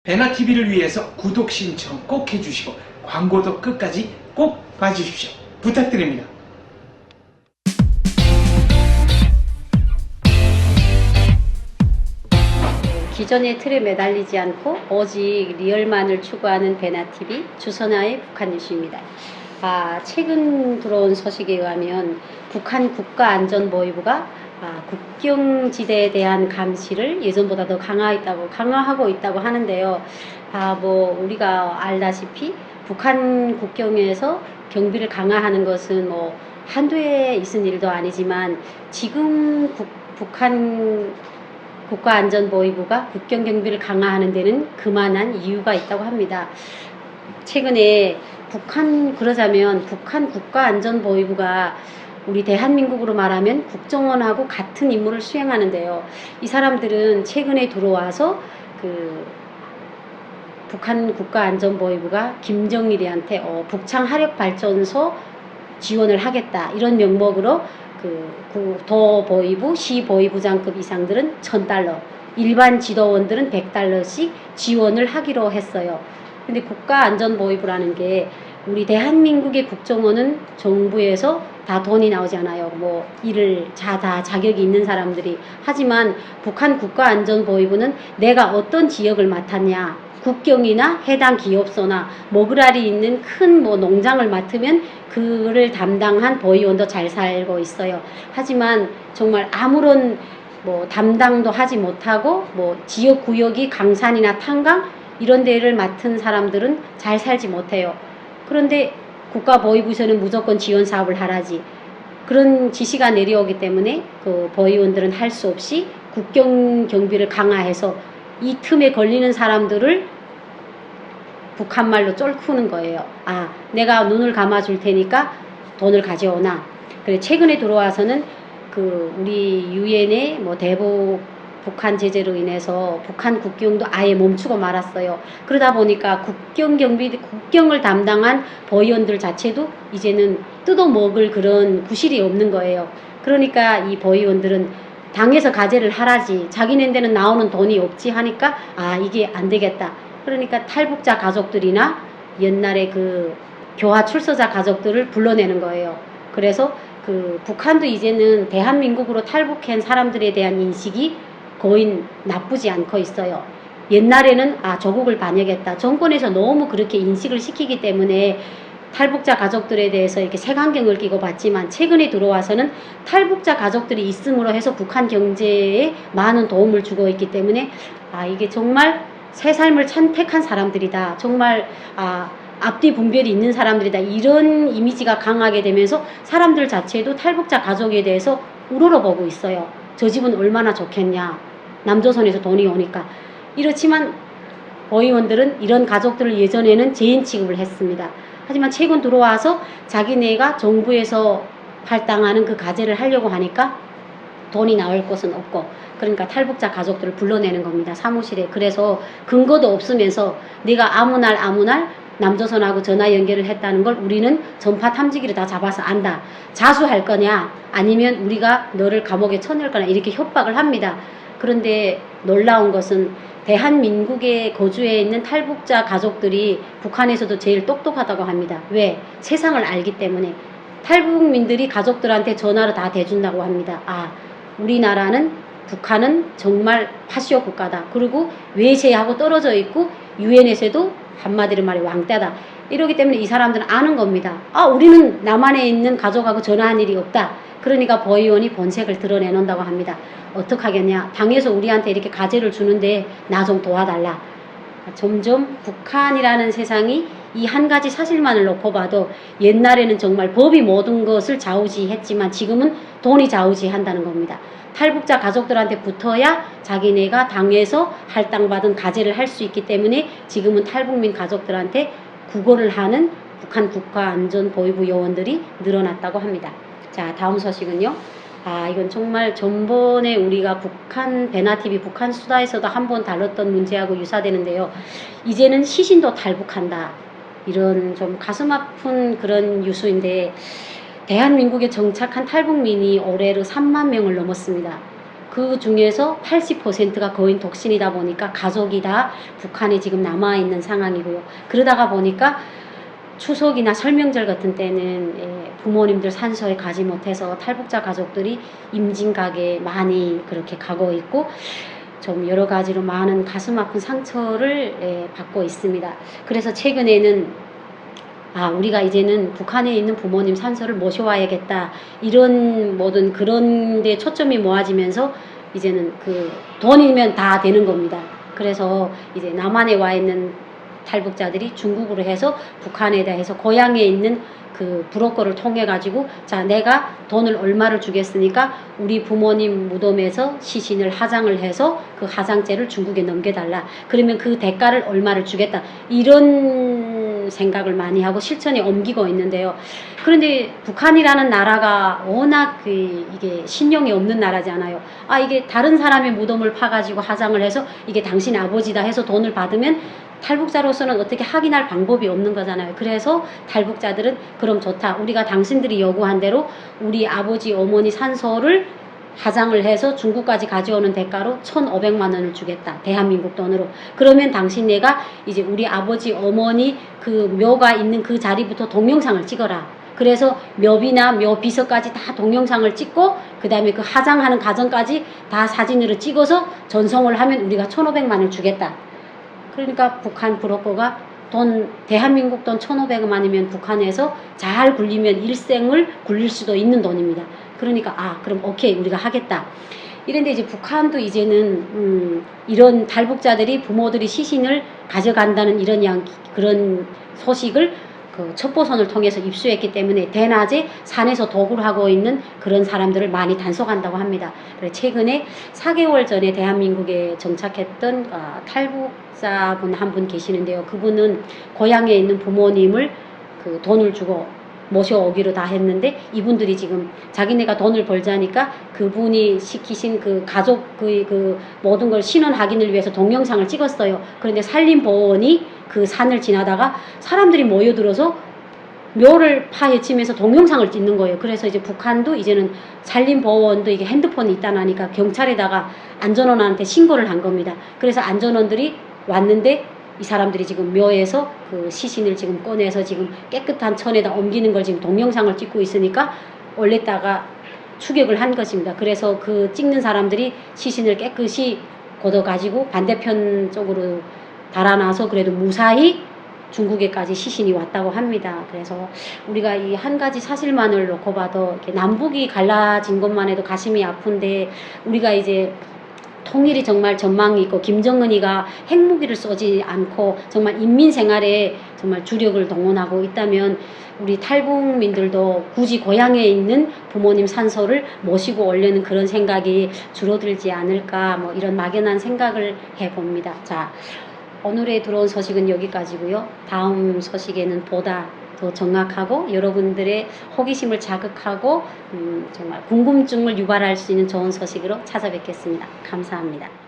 배나TV를 위해서 구독 신청 꼭 해주시고 광고도 끝까지 꼭 봐주십시오. 부탁드립니다. 기존의 틀에 매달리지 않고 오직 리얼만을 추구하는 배나TV 주선아의 북한뉴스입니다. 최근 들어온 소식에 의하면 북한 국가안전보위부가 국경지대에 대한 감시를 예전보다 더 강화하고 있다고 하는데요. 우리가 알다시피 북한 국경에서 경비를 강화하는 것은 한두해 있은 일도 아니지만 지금 북한 국가안전보위부가 국경경비를 강화하는 데는 그만한 이유가 있다고 합니다. 최근에 그러자면 북한 국가안전보위부가 우리 대한민국으로 말하면 국정원하고 같은 임무를 수행하는데요. 이 사람들은 최근에 들어와서 북한 국가안전보위부가 김정일이한테 북창하력발전소 지원을 하겠다 이런 명목으로 도보위부, 시보위부장급 이상들은 $1000, 일반 지도원들은 $100씩 지원을 하기로 했어요. 근데 국가안전보위부라는 게 우리 대한민국의 국정원은 정부에서 다 돈이 나오지 않아요. 일을 다 자격이 있는 사람들이. 하지만 북한 국가안전보위부는 내가 어떤 지역을 맡았냐, 국경이나 해당 기업소나 먹으라리 있는 큰 농장을 맡으면 그를 담당한 보위원도 잘 살고 있어요. 하지만 정말 아무런 담당도 하지 못하고 지역구역이 강산이나 탄강 이런 데를 맡은 사람들은 잘 살지 못해요. 그런데 국가보위부에서는 무조건 지원 사업을 하라지. 그런 지시가 내려오기 때문에 그 보위원들은 할 수 없이 국경 경비를 강화해서 이 틈에 걸리는 사람들을 북한말로 쫄쿠는 거예요. 내가 눈을 감아줄 테니까 돈을 가져오나. 그래 최근에 들어와서는 우리 유엔의 대북 북한 제재로 인해서 북한 국경도 아예 멈추고 말았어요. 그러다 보니까 국경을 담당한 보위원들 자체도 이제는 뜯어먹을 그런 구실이 없는 거예요. 그러니까 이 보위원들은 당에서 가제를 하라지, 자기네들은 나오는 돈이 없지 하니까 이게 안 되겠다. 그러니까 탈북자 가족들이나 옛날에 교화 출소자 가족들을 불러내는 거예요. 그래서 북한도 이제는 대한민국으로 탈북한 사람들에 대한 인식이 거의 나쁘지 않고 있어요. 옛날에는 조국을 반역했다. 정권에서 너무 그렇게 인식을 시키기 때문에 탈북자 가족들에 대해서 이렇게 색안경을 끼고 봤지만 최근에 들어와서는 탈북자 가족들이 있음으로 해서 북한 경제에 많은 도움을 주고 있기 때문에 이게 정말 새 삶을 선택한 사람들이다. 정말 앞뒤 분별이 있는 사람들이다. 이런 이미지가 강하게 되면서 사람들 자체도 탈북자 가족에 대해서 우러러보고 있어요. 저 집은 얼마나 좋겠냐. 남조선에서 돈이 오니까. 이렇지만 보위원들은 이런 가족들을 예전에는 죄인 취급을 했습니다. 하지만 최근 들어와서 자기네가 정부에서 할당하는 그 가제를 하려고 하니까 돈이 나올 곳은 없고, 그러니까 탈북자 가족들을 불러내는 겁니다. 사무실에. 그래서 근거도 없으면서 네가 아무 날 남조선하고 전화 연결을 했다는 걸 우리는 전파 탐지기를 다 잡아서 안다. 자수할 거냐 아니면 우리가 너를 감옥에 쳐넣을 거냐 이렇게 협박을 합니다. 그런데 놀라운 것은 대한민국에 거주해 있는 탈북자 가족들이 북한에서도 제일 똑똑하다고 합니다. 왜? 세상을 알기 때문에. 탈북민들이 가족들한테 전화로 다 대준다고 합니다. 우리나라는 북한은 정말 파시오 국가다. 그리고 외세하고 떨어져 있고 유엔에서도 한마디로 말해 왕따다. 이러기 때문에 이 사람들은 아는 겁니다. 우리는 남한에 있는 가족하고 전화한 일이 없다. 그러니까 보위원이 본색을 드러내놓는다고 합니다. 어떡하겠냐. 당에서 우리한테 이렇게 가제를 주는데 나 좀 도와달라. 점점 북한이라는 세상이 이 한 가지 사실만을 놓고봐도 옛날에는 정말 법이 모든 것을 좌우지했지만 지금은 돈이 좌우지한다는 겁니다. 탈북자 가족들한테 붙어야 자기네가 당에서 할당받은 가제를 할 수 있기 때문에 지금은 탈북민 가족들한테 구걸을 하는 북한 국가안전보위부 요원들이 늘어났다고 합니다. 자, 다음 소식은요. 이건 정말 전번에 우리가 배나TV 북한 수다에서도 한번 다뤘던 문제하고 유사되는데요. 이제는 시신도 탈북한다. 이런 좀 가슴 아픈 그런 뉴스인데 대한민국에 정착한 탈북민이 올해로 3만 명을 넘었습니다. 그 중에서 80%가 거인 독신이다 보니까 가족이 다 북한에 지금 남아있는 상황이고요. 그러다가 보니까 추석이나 설명절 같은 때는 부모님들 산소에 가지 못해서 탈북자 가족들이 임진각에 많이 그렇게 가고 있고 좀 여러 가지로 많은 가슴 아픈 상처를 받고 있습니다. 그래서 최근에는 우리가 이제는 북한에 있는 부모님 산소를 모셔와야겠다. 이런 모든 그런 데 초점이 모아지면서 이제는 그 돈이면 다 되는 겁니다. 그래서 이제 남한에 와 있는 탈북자들이 중국으로 해서 북한에 대해서 고향에 있는 그 브로커를 통해 가지고 자 내가 돈을 얼마를 주겠으니까 우리 부모님 무덤에서 시신을 하장을 해서 그 하장죄를 중국에 넘겨달라. 그러면 그 대가를 얼마를 주겠다. 이런 생각을 많이 하고 실천에 옮기고 있는데요. 그런데 북한이라는 나라가 워낙 이게 신용이 없는 나라잖아요. 이게 다른 사람의 무덤을 파가지고 하장을 해서 이게 당신 아버지다 해서 돈을 받으면 탈북자로서는 어떻게 확인할 방법이 없는 거잖아요. 그래서 탈북자들은 그럼 좋다. 우리가 당신들이 요구한 대로 우리 아버지 어머니 산소를 하장을 해서 중국까지 가져오는 대가로 1,500만 원을 주겠다. 대한민국 돈으로. 그러면 당신네가 이제 우리 아버지 어머니 그 묘가 있는 그 자리부터 동영상을 찍어라. 그래서 묘비나 묘 비서까지 다 동영상을 찍고 그 다음에 그 하장하는 과정까지 다 사진으로 찍어서 전송을 하면 우리가 1,500만 원을 주겠다. 그러니까 북한 브로커가 대한민국 돈 1,500만이면 북한에서 잘 굴리면 일생을 굴릴 수도 있는 돈입니다. 그러니까 그럼 오케이 우리가 하겠다. 이런데 이제 북한도 이제는 이런 탈북자들이 부모들이 시신을 가져간다는 그런 소식을 그 첩보선을 통해서 입수했기 때문에 대낮에 산에서 도굴 하고 있는 그런 사람들을 많이 단속한다고 합니다. 그래서 최근에 4개월 전에 대한민국에 정착했던 탈북자분 한 분 계시는데요. 그분은 고향에 있는 부모님을 그 돈을 주고 모셔오기로 다 했는데 이분들이 지금 자기네가 돈을 벌자니까 그분이 시키신 그 가족 그 모든 걸 신원 확인을 위해서 동영상을 찍었어요. 그런데 산림보호원이 그 산을 지나다가 사람들이 모여들어서 묘를 파헤치면서 동영상을 찍는 거예요. 그래서 이제 북한도 이제는 산림보호원도 이게 핸드폰이 있다나니까 경찰에다가 안전원한테 신고를 한 겁니다. 그래서 안전원들이 왔는데 이 사람들이 지금 묘에서 그 시신을 지금 꺼내서 지금 깨끗한 천에다 옮기는 걸 지금 동영상을 찍고 있으니까 올렸다가 추격을 한 것입니다. 그래서 그 찍는 사람들이 시신을 깨끗이 걷어가지고 반대편 쪽으로 달아놔서 그래도 무사히 중국에까지 시신이 왔다고 합니다. 그래서 우리가 이 한 가지 사실만을 놓고 봐도 이렇게 남북이 갈라진 것만 해도 가슴이 아픈데 우리가 이제 통일이 정말 전망이 있고 김정은이가 핵무기를 쏘지 않고 정말 인민 생활에 정말 주력을 동원하고 있다면 우리 탈북민들도 굳이 고향에 있는 부모님 산소를 모시고 오려는 그런 생각이 줄어들지 않을까 뭐 이런 막연한 생각을 해봅니다. 자, 오늘에 들어온 소식은 여기까지고요. 다음 소식에는 보다 더 정확하고 여러분들의 호기심을 자극하고 정말 궁금증을 유발할 수 있는 좋은 소식으로 찾아뵙겠습니다. 감사합니다.